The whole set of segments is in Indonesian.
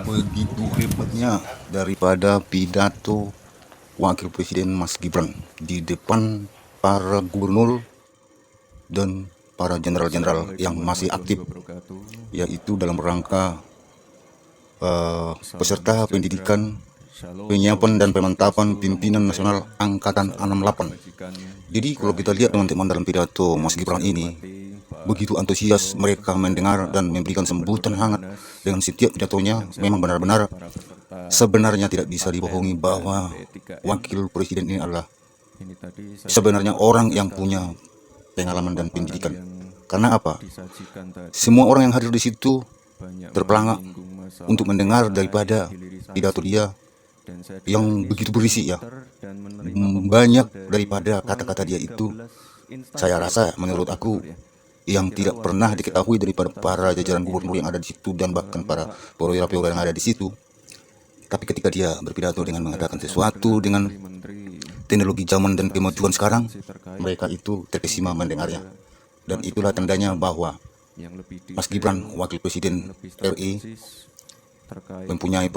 Begitu hebatnya daripada pidato Wakil Presiden Mas Gibran di depan para gubernur dan para jenderal-jenderal yang masih aktif, yaitu dalam rangka peserta pendidikan penyiapan dan pemantapan pimpinan nasional Angkatan 68. Jadi kalau kita lihat teman-teman dalam pidato Mas Gibran ini, begitu antusias mereka mendengar dan memberikan sambutan hangat dengan setiap pidatonya. Memang benar-benar sebenarnya tidak bisa dibohongi bahwa Wakil Presiden ini adalah sebenarnya orang yang punya pengalaman dan pendidikan. Karena apa? Semua orang yang hadir di situ terpelangak untuk mendengar daripada pidato dia yang begitu berisi ya. Banyak daripada kata-kata dia itu saya rasa menurut aku yang tidak pernah diketahui daripada para jajaran gubernur yang ada di situ dan bahkan para perwira-perwira yang ada di situ. Tapi ketika dia berpidato dengan mengatakan sesuatu dengan teknologi zaman dan kemajuan sekarang, mereka itu terkesima mendengarnya. Dan itulah tandanya bahwa Mas Gibran, Wakil Presiden RI, mempunyai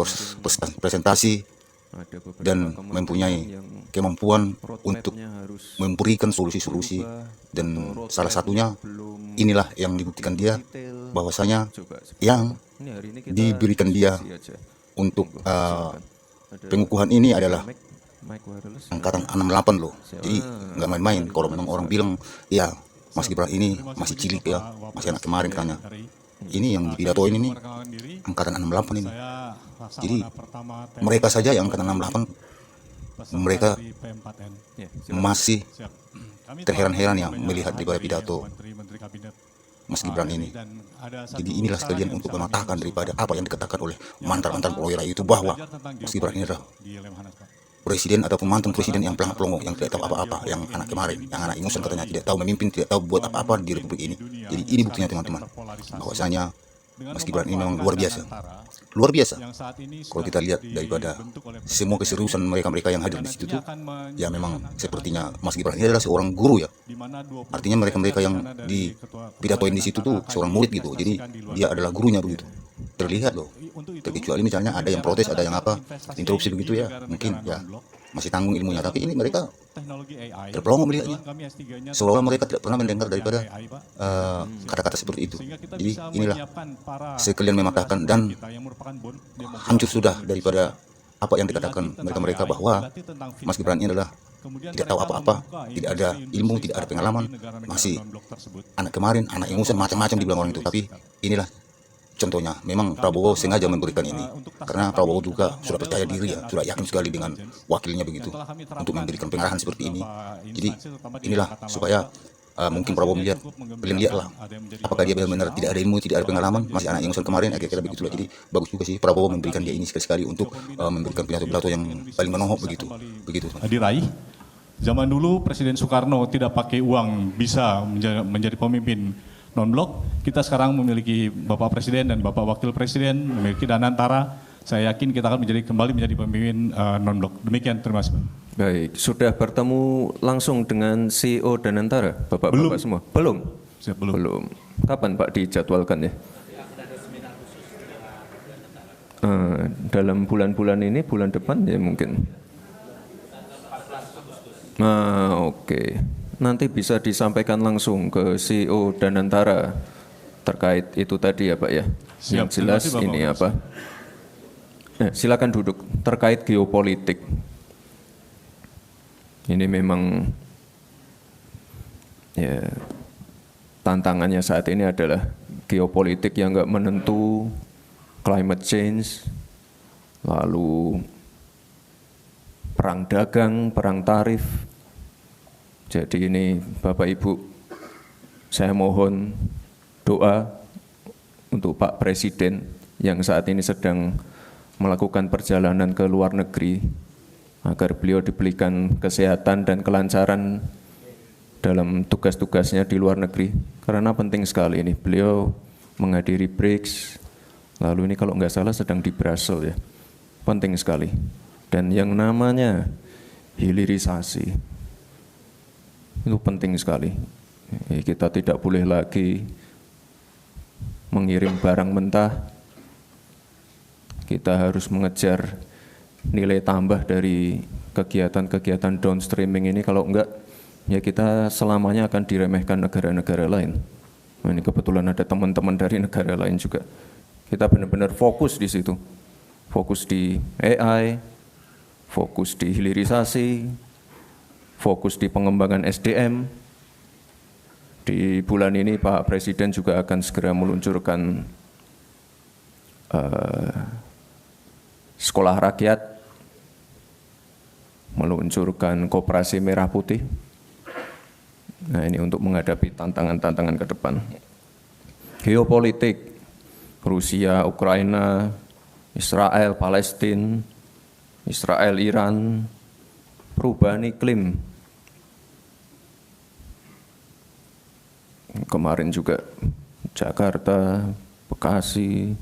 presentasi dan mempunyai kemampuan untuk memberikan solusi-solusi, dan salah satunya inilah yang dibuktikan dia bahwasanya yang diberikan dia untuk pengukuhan ini adalah Angkatan 68 loh. Jadi nggak main-main. Kalau memang orang bilang ya Mas Gibran ini masih cilik ya, masih anak kemarin katanya. Ini yang dipidatoin ini Angkatan 68 ini. Jadi mereka saja yang Angkatan 68, mereka masih terheran-heran ya melihat daripada pidato Mas Gibran ini. Jadi inilah sekalian untuk mematahkan daripada apa yang dikatakan oleh mantan-mantan perwira itu, bahwa Mas Gibran ini adalah presiden ataupun mantan presiden yang pelangak-pelongo, yang tidak tahu apa-apa, yang anak kemarin, yang anak ingusan katanya, tidak tahu memimpin, tidak tahu buat apa-apa di republik ini. Jadi ini buktinya teman-teman, bahwasanya Mas Gibran ini memang luar biasa. Luar biasa. Kalau kita lihat daripada semua keseriusan mereka-mereka yang hadir di situ tuh, ya memang sepertinya Mas Gibran ini adalah seorang guru ya. Artinya mereka-mereka yang di pidatoin di situ tuh seorang murid gitu. Jadi dia adalah gurunya begitu. Terlihat loh. Terkecuali misalnya ada yang protes, ada yang apa, interupsi begitu ya, mungkin ya masih tanggung ilmunya. Tapi ini mereka terpelongo melihatnya, seolah mereka tidak pernah mendengar daripada kata-kata seperti itu. Jadi inilah sekalian mematahkan dan hancur sudah daripada apa yang dikatakan mereka-mereka bahwa Mas Gibran ini adalah tidak tahu apa-apa, tidak ada ilmu, tidak ada pengalaman, masih anak kemarin, anak ingusan, macam-macam dibilang orang itu. Tapi inilah contohnya, memang Prabowo sengaja memberikan ini karena Prabowo juga sudah percaya diri ya, sudah yakin sekali dengan wakilnya begitu untuk memberikan pengarahan seperti ini. Jadi inilah supaya mungkin Prabowo melihat, kalian lihatlah apakah dia benar-benar tidak ada ilmu, tidak ada pengalaman, masih anak ingusan kemarin, kira-kira begitulah. Jadi bagus juga sih Prabowo memberikan dia ini sekali-sekali untuk memberikan pidato-pidato yang paling menohok begitu. Diraih. Zaman dulu Presiden Soekarno tidak pakai uang bisa menjadi pemimpin non-blok. Kita sekarang memiliki Bapak Presiden dan Bapak Wakil Presiden, memiliki Danantara. Saya yakin kita akan kembali menjadi pemimpin non-blok. Demikian, terima kasih. Baik, sudah bertemu langsung dengan CEO Danantara, Bapak-Bapak semua? Belum? Belum. Kapan Pak dijadwalkan ya? Dalam bulan-bulan ini, bulan depan ya mungkin. Oke. Nanti bisa disampaikan langsung ke CEO Danantara terkait itu tadi ya Pak ya. Siap, yang jelas ini apa? Silakan duduk. Terkait geopolitik. Ini memang ya tantangannya saat ini adalah geopolitik yang nggak menentu, climate change, lalu perang dagang, perang tarif. Jadi ini Bapak Ibu, saya mohon doa untuk Pak Presiden yang saat ini sedang melakukan perjalanan ke luar negeri, agar beliau diberikan kesehatan dan kelancaran dalam tugas-tugasnya di luar negeri. Karena penting sekali ini, beliau menghadiri BRICS, lalu ini kalau nggak salah sedang di Brussels ya, penting sekali. Dan yang namanya hilirisasi, itu penting sekali. Kita tidak boleh lagi mengirim barang mentah kita harus mengejar nilai tambah dari kegiatan-kegiatan downstreaming ini. Kalau enggak, ya kita selamanya akan diremehkan negara-negara lain. Nah, ini kebetulan ada teman-teman dari negara lain juga. Kita benar-benar fokus di situ. Fokus di AI, fokus di hilirisasi, fokus di pengembangan SDM. Di bulan ini Pak Presiden juga akan segera meluncurkan sekolah rakyat, meluncurkan koperasi merah putih. Nah, ini untuk menghadapi tantangan-tantangan ke depan. Geopolitik, Rusia, Ukraina, Israel, Palestina, Israel, Iran, perubahan iklim. Kemarin juga Jakarta, Bekasi,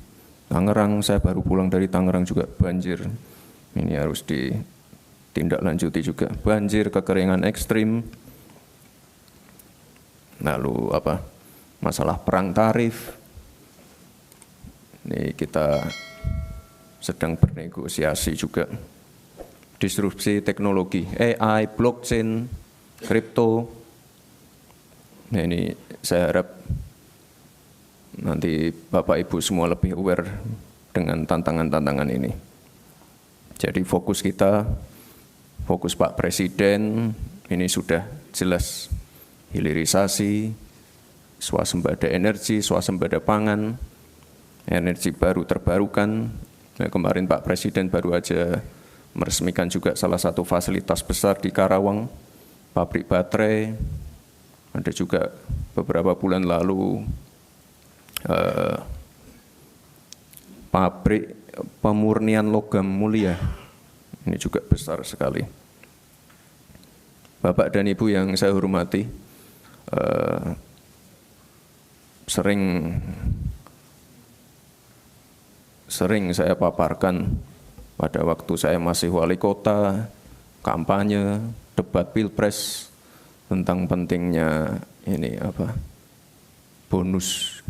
Tangerang, saya baru pulang dari Tangerang juga banjir. Ini harus ditindaklanjuti juga. Banjir, kekeringan ekstrim. Lalu masalah perang tarif. Ini kita sedang bernegosiasi juga. Disrupsi teknologi, AI, blockchain, kripto. Nah, ini saya harap nanti Bapak Ibu semua lebih aware dengan tantangan-tantangan ini. Jadi fokus kita, fokus Pak Presiden, ini sudah jelas hilirisasi, swasembada energi, swasembada pangan, energi baru terbarukan. Nah, kemarin Pak Presiden baru aja meresmikan juga salah satu fasilitas besar di Karawang, pabrik baterai. Ada juga beberapa bulan lalu pabrik pemurnian logam mulia, ini juga besar sekali. Bapak dan Ibu yang saya hormati, sering saya paparkan pada waktu saya masih wali kota, kampanye, debat pilpres, tentang pentingnya ini bonus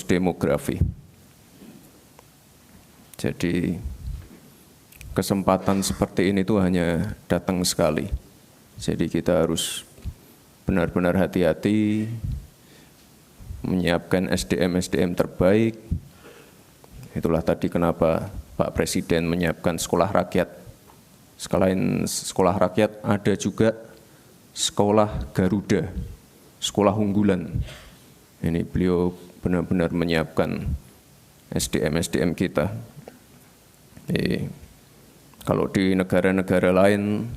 demografi. Jadi kesempatan seperti ini tuh hanya datang sekali. Jadi kita harus benar-benar hati-hati menyiapkan SDM terbaik. Itulah tadi kenapa Pak Presiden menyiapkan sekolah rakyat. Selain sekolah rakyat ada juga sekolah Garuda, sekolah unggulan. Ini beliau benar-benar menyiapkan SDM kita. Kalau di negara-negara lain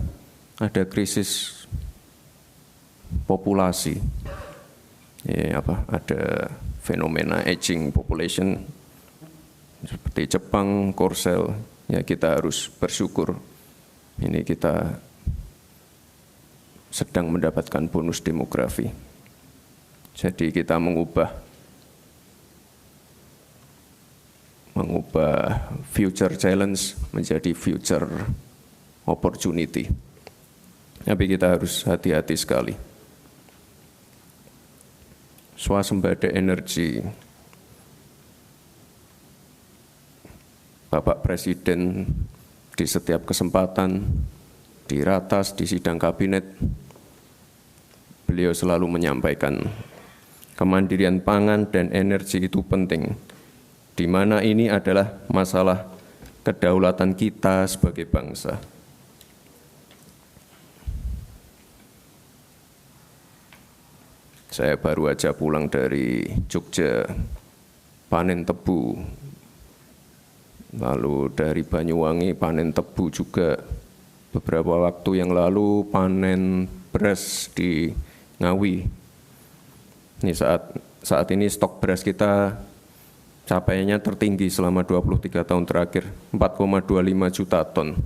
ada krisis populasi, ada fenomena aging population seperti Jepang, Korsel, ya kita harus bersyukur. Ini kita sedang mendapatkan bonus demografi. Jadi kita mengubah future challenge menjadi future opportunity. Tapi kita harus hati-hati sekali. Swasembada energi. Bapak Presiden di setiap kesempatan, di ratas, di sidang kabinet, beliau selalu menyampaikan kemandirian pangan dan energi itu penting, di mana ini adalah masalah kedaulatan kita sebagai bangsa. Saya baru aja pulang dari Jogja, panen tebu. Lalu dari Banyuwangi panen tebu juga. Beberapa waktu yang lalu panen beras di Ngawi. Ini saat ini stok beras kita capaiannya tertinggi selama 23 tahun terakhir, 4,25 juta ton.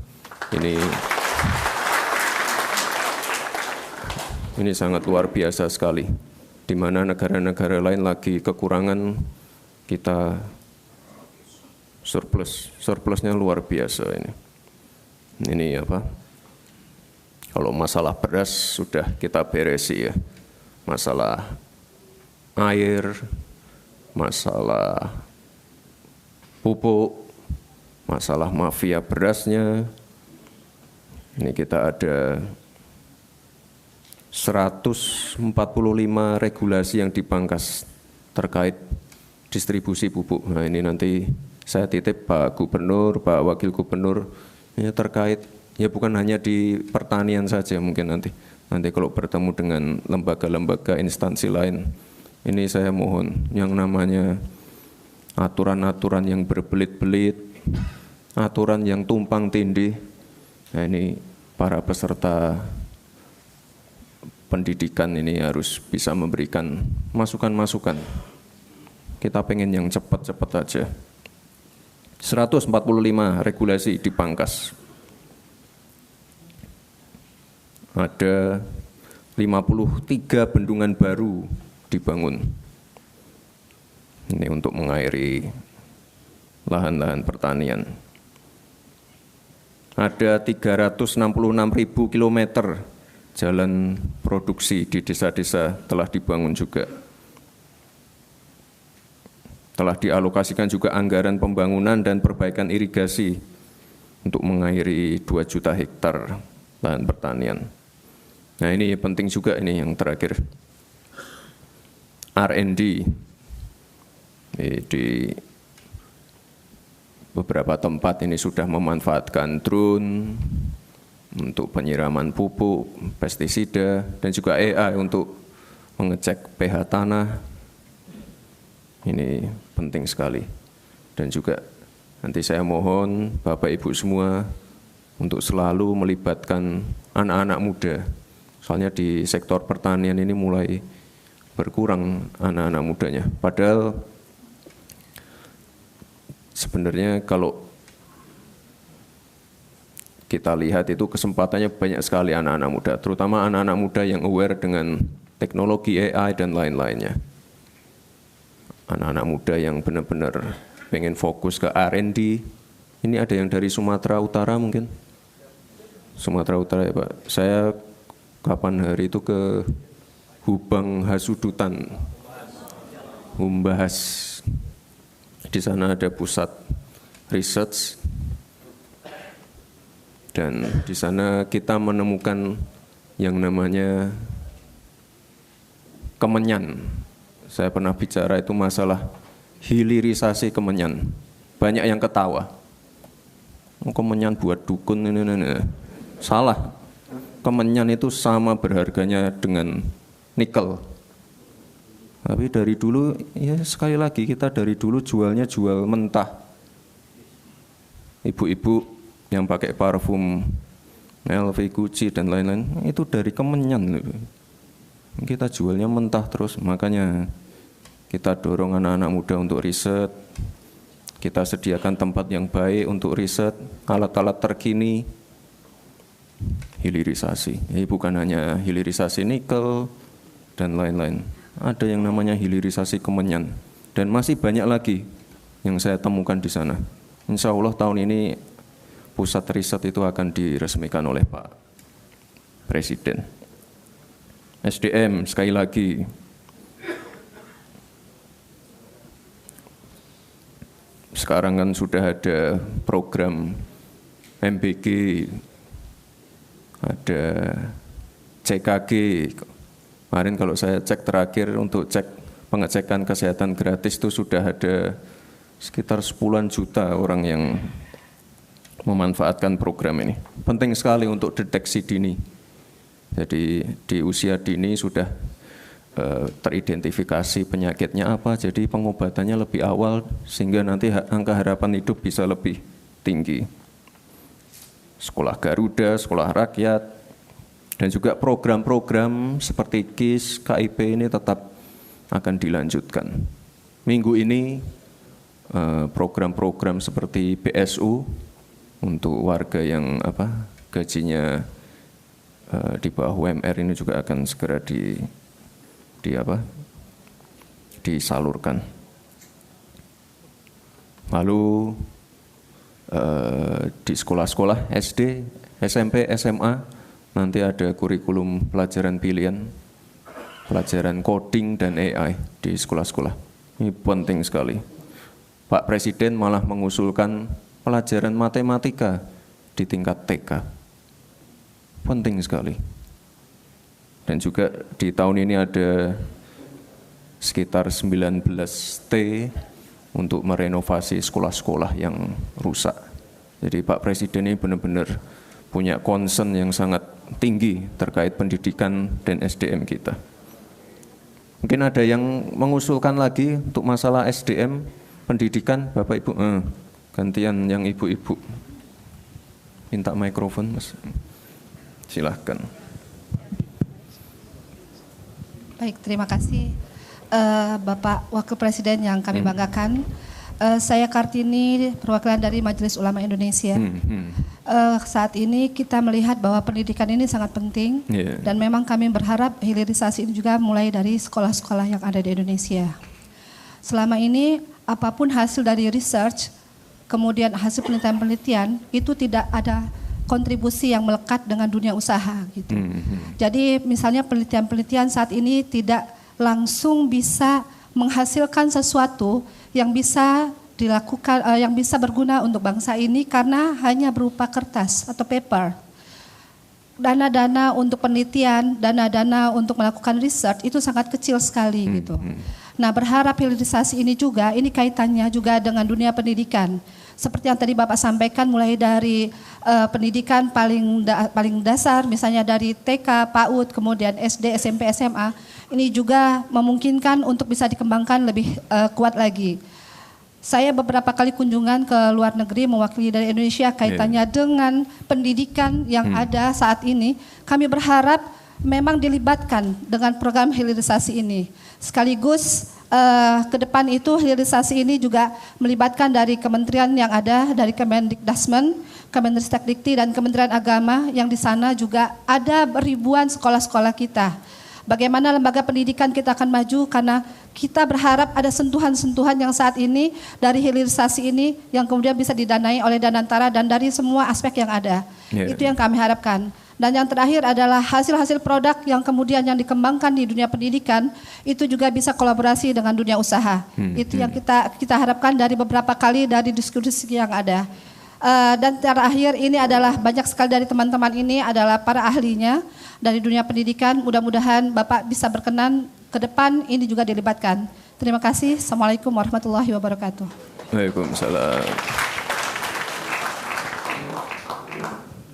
Ini sangat luar biasa sekali. Di mana negara-negara lain lagi kekurangan, kita surplusnya luar biasa ini. Ini kalau masalah beras sudah kita beresi ya. Masalah air, masalah pupuk, masalah mafia berasnya. Ini kita ada 145 regulasi yang dipangkas terkait distribusi pupuk. Nah ini nanti saya titip Pak Gubernur, Pak Wakil Gubernur, ini terkait ya bukan hanya di pertanian saja mungkin nanti kalau bertemu dengan lembaga-lembaga instansi lain, ini saya mohon yang namanya aturan-aturan yang berbelit-belit, aturan yang tumpang tindih, nah ini para peserta pendidikan ini harus bisa memberikan masukan-masukan. Kita pengen yang cepat-cepat aja. 145 regulasi dipangkas. Ada 53 bendungan baru dibangun. Ini untuk mengairi lahan-lahan pertanian. Ada 366.000 kilometer jalan produksi di desa-desa telah dibangun juga. Telah dialokasikan juga anggaran pembangunan dan perbaikan irigasi untuk mengairi 2 juta hektar lahan pertanian. Nah ini penting juga ini yang terakhir. R&D di beberapa tempat ini sudah memanfaatkan drone untuk penyiraman pupuk, pestisida, dan juga AI untuk mengecek pH tanah. Ini penting sekali. Dan juga nanti saya mohon Bapak Ibu semua untuk selalu melibatkan anak-anak muda. Soalnya di sektor pertanian ini mulai berkurang anak-anak mudanya. Padahal sebenarnya kalau kita lihat itu kesempatannya banyak sekali anak-anak muda, terutama anak-anak muda yang aware dengan teknologi AI dan lain-lainnya. Anak-anak muda yang benar-benar pengen fokus ke R&D. Ini ada yang dari Sumatera Utara mungkin? Sumatera Utara ya Pak. Saya kapan hari itu ke Hubang Hasudutan, Humbahas. Di sana ada pusat research dan di sana kita menemukan yang namanya kemenyan. Saya pernah bicara itu masalah hilirisasi kemenyan. Banyak yang ketawa. Kemenyan buat dukun ini. Salah. Kemenyan itu sama berharganya dengan nikel. Tapi dari dulu, ya sekali lagi kita dari dulu jualnya jual mentah. Ibu-ibu yang pakai parfum LV, Gucci dan lain-lain, itu dari kemenyan. Kita jualnya mentah terus, makanya kita dorong anak-anak muda untuk riset. Kita sediakan tempat yang baik untuk riset, alat-alat terkini. Hilirisasi, bukan hanya hilirisasi nikel dan lain-lain. Ada yang namanya hilirisasi kemenyan dan masih banyak lagi yang saya temukan di sana. Insya Allah tahun ini pusat riset itu akan diresmikan oleh Pak Presiden. SDM sekali lagi. Sekarang kan sudah ada program MBG, ada CKG. Kemarin kalau saya cek terakhir untuk cek pengecekan kesehatan gratis itu sudah ada sekitar 10-an juta orang yang memanfaatkan program ini. Penting sekali untuk deteksi dini. Jadi di usia dini sudah teridentifikasi penyakitnya apa, jadi pengobatannya lebih awal sehingga nanti angka harapan hidup bisa lebih tinggi. Sekolah Garuda, sekolah rakyat, dan juga program-program seperti KIS, KIP ini tetap akan dilanjutkan. Minggu ini program-program seperti BSU untuk warga yang gajinya di bawah UMR ini juga akan segera disalurkan. Lalu di sekolah-sekolah SD, SMP, SMA nanti ada kurikulum pelajaran pilihan, pelajaran coding dan AI di sekolah-sekolah. Ini penting sekali. Pak Presiden malah mengusulkan pelajaran matematika di tingkat TK. Penting sekali. Dan juga di tahun ini ada sekitar 19 T untuk merenovasi sekolah-sekolah yang rusak. Jadi Pak Presiden ini benar-benar punya concern yang sangat tinggi terkait pendidikan dan SDM kita. Mungkin ada yang mengusulkan lagi untuk masalah SDM, pendidikan, Bapak Ibu. Gantian yang ibu-ibu. Minta mikrofon, Mas. Silahkan. Baik, terima kasih Bapak Wakil Presiden yang kami banggakan. Saya Kartini, perwakilan dari Majelis Ulama Indonesia. Saat ini kita melihat bahwa pendidikan ini sangat penting dan memang kami berharap hilirisasi ini juga mulai dari sekolah-sekolah yang ada di Indonesia. Selama ini apapun hasil dari research, kemudian hasil penelitian-penelitian itu tidak ada kontribusi yang melekat dengan dunia usaha gitu. Jadi misalnya penelitian-penelitian saat ini tidak langsung bisa menghasilkan sesuatu yang bisa dilakukan, yang bisa berguna untuk bangsa ini karena hanya berupa kertas atau paper. Dana-dana untuk penelitian, dana-dana untuk melakukan research itu sangat kecil sekali gitu. Nah, berharap hilirisasi ini juga, ini kaitannya juga dengan dunia pendidikan. Seperti yang tadi Bapak sampaikan, mulai dari pendidikan paling dasar, misalnya dari TK, PAUD, kemudian SD, SMP, SMA, ini juga memungkinkan untuk bisa dikembangkan lebih kuat lagi. Saya beberapa kali kunjungan ke luar negeri mewakili dari Indonesia kaitannya dengan pendidikan yang ada saat ini. Kami berharap memang dilibatkan dengan program hilirisasi ini. Sekaligus ke depan itu hilirisasi ini juga melibatkan dari kementerian yang ada, dari Kemendikdasmen, Kemendristekdikti dan Kementerian Agama yang di sana juga ada ribuan sekolah-sekolah kita. Bagaimana lembaga pendidikan kita akan maju karena kita berharap ada sentuhan-sentuhan yang saat ini dari hilirisasi ini yang kemudian bisa didanai oleh Danantara dan dari semua aspek yang ada. Itu yang kami harapkan. Dan yang terakhir adalah hasil-hasil produk yang kemudian yang dikembangkan di dunia pendidikan itu juga bisa kolaborasi dengan dunia usaha. Itu yang kita harapkan dari beberapa kali dari diskusi yang ada. Dan terakhir ini adalah banyak sekali dari teman-teman ini adalah para ahlinya dari dunia pendidikan. Mudah-mudahan Bapak bisa berkenan ke depan ini juga dilibatkan. Terima kasih. Assalamualaikum warahmatullahi wabarakatuh. Waalaikumsalam.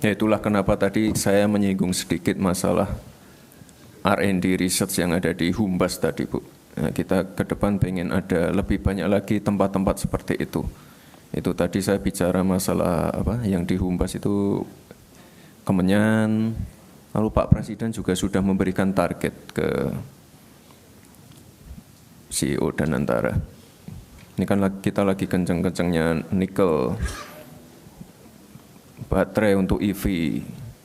Ya, itulah kenapa tadi saya menyinggung sedikit masalah R&D research yang ada di Humbas tadi, Bu. Nah, kita ke depan pengen ada lebih banyak lagi tempat-tempat seperti itu. Itu tadi saya bicara masalah apa yang di Humbas itu Kemenyan, lalu Pak Presiden juga sudah memberikan target ke CEO Danantara. Ini kan kita lagi kenceng-kencengnya nikel, baterai untuk EV.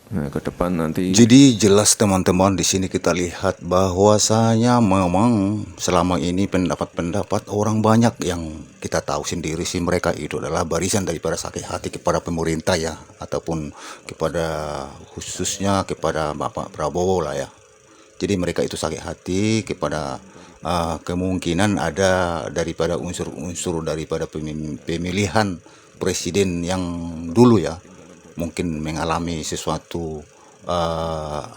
Nah, ke depan nanti. Jadi jelas teman-teman, di sini kita lihat bahwasanya memang selama ini pendapat-pendapat orang banyak yang kita tahu sendiri sih, mereka itu adalah barisan daripada sakit hati kepada pemerintah ya, ataupun kepada khususnya kepada Bapak Prabowo lah ya. Jadi mereka itu sakit hati kepada kemungkinan ada daripada unsur-unsur daripada pemilihan presiden yang dulu ya, mungkin mengalami sesuatu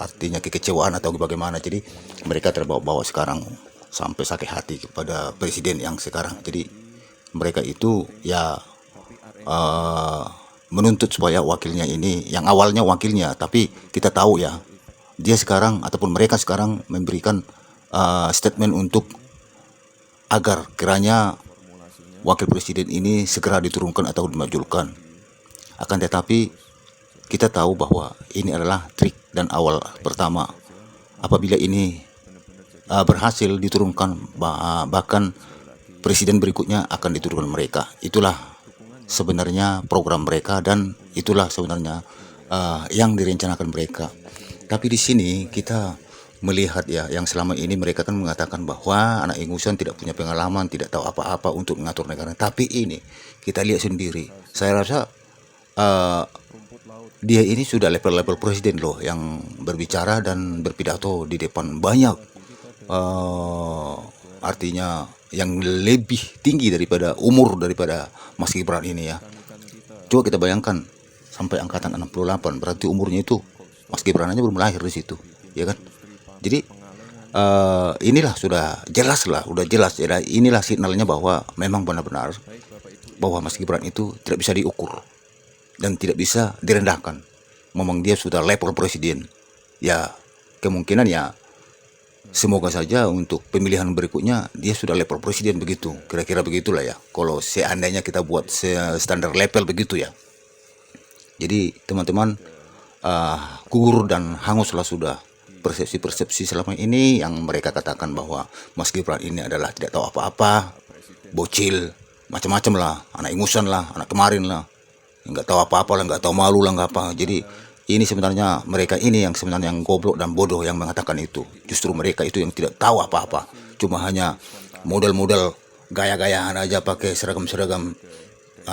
artinya kekecewaan atau bagaimana. Jadi mereka terbawa-bawa sekarang sampai sakit hati kepada presiden yang sekarang. Jadi mereka itu ya menuntut supaya wakilnya ini, yang awalnya wakilnya, tapi kita tahu ya, dia sekarang ataupun mereka sekarang memberikan statement untuk agar kiranya wakil presiden ini segera diturunkan atau dimajukan. Akan tetapi kita tahu bahwa ini adalah trik dan awal pertama. Apabila ini berhasil diturunkan, bahkan presiden berikutnya akan diturunkan mereka. Itulah sebenarnya program mereka dan itulah sebenarnya yang direncanakan mereka. Tapi di sini kita melihat ya, yang selama ini mereka kan mengatakan bahwa anak ingusan tidak punya pengalaman, tidak tahu apa-apa untuk mengatur negara. Tapi ini kita lihat sendiri. Saya rasa dia ini sudah level-level presiden loh, yang berbicara dan berpidato di depan banyak artinya yang lebih tinggi daripada umur daripada Mas Gibran ini ya. Coba kita bayangkan sampai angkatan 68, berarti umurnya itu Mas Gibran aja belum lahir di situ, ya kan? Jadi inilah sudah jelas lah, udah jelas. Ya, inilah signalnya bahwa memang benar-benar bahwa Mas Gibran itu tidak bisa diukur dan tidak bisa direndahkan. Memang dia sudah level presiden. Ya kemungkinan ya semoga saja untuk pemilihan berikutnya dia sudah level presiden begitu. Kira-kira begitulah ya. Kalau seandainya kita buat standar level begitu ya. Jadi teman-teman gugur dan hanguslah sudah persepsi-persepsi selama ini yang mereka katakan bahwa Mas Gibran ini adalah tidak tahu apa-apa, bocil, macam-macam lah, anak ingusan lah, anak kemarin lah, nggak tahu apa-apa lah, nggak tahu malu lah, nggak apa. Jadi ini sebenarnya mereka ini yang sebenarnya yang goblok dan bodoh yang mengatakan itu. Justru mereka itu yang tidak tahu apa-apa, cuma hanya model-model gaya-gayaan aja pakai seragam-seragam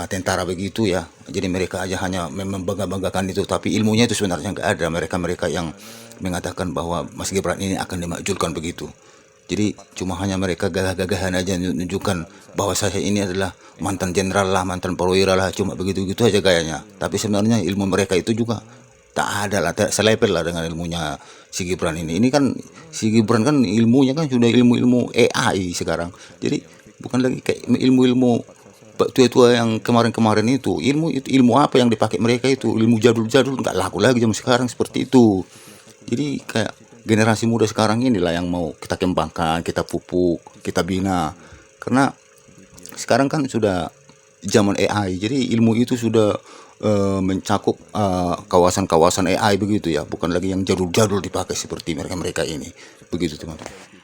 tentara begitu ya. Jadi mereka aja hanya membangga-banggakan itu, tapi ilmunya itu sebenarnya nggak ada. Mereka-mereka yang mengatakan bahwa Mas Gibran ini akan dimakjulkan begitu. Jadi cuma hanya mereka gagah-gagahan aja menunjukkan bahwa saya ini adalah mantan jenderal lah, mantan perwira lah, cuma begitu-begitu aja gayanya. Tapi sebenarnya ilmu mereka itu juga tak ada lah, tak selepel lah dengan ilmunya si Gibran ini. Ini kan si Gibran kan ilmunya kan sudah ilmu-ilmu AI sekarang. Jadi bukan lagi kayak ilmu-ilmu tua-tua yang kemarin-kemarin itu. Ilmu apa yang dipakai mereka itu, ilmu jadul-jadul, nggak laku lagi zaman sekarang seperti itu. Jadi kayak generasi muda sekarang inilah yang mau kita kembangkan, kita pupuk, kita bina. Karena sekarang kan sudah zaman AI, jadi ilmu itu sudah mencakup kawasan-kawasan AI begitu ya, bukan lagi yang jadul-jadul dipakai seperti mereka-mereka ini. Begitu teman-teman.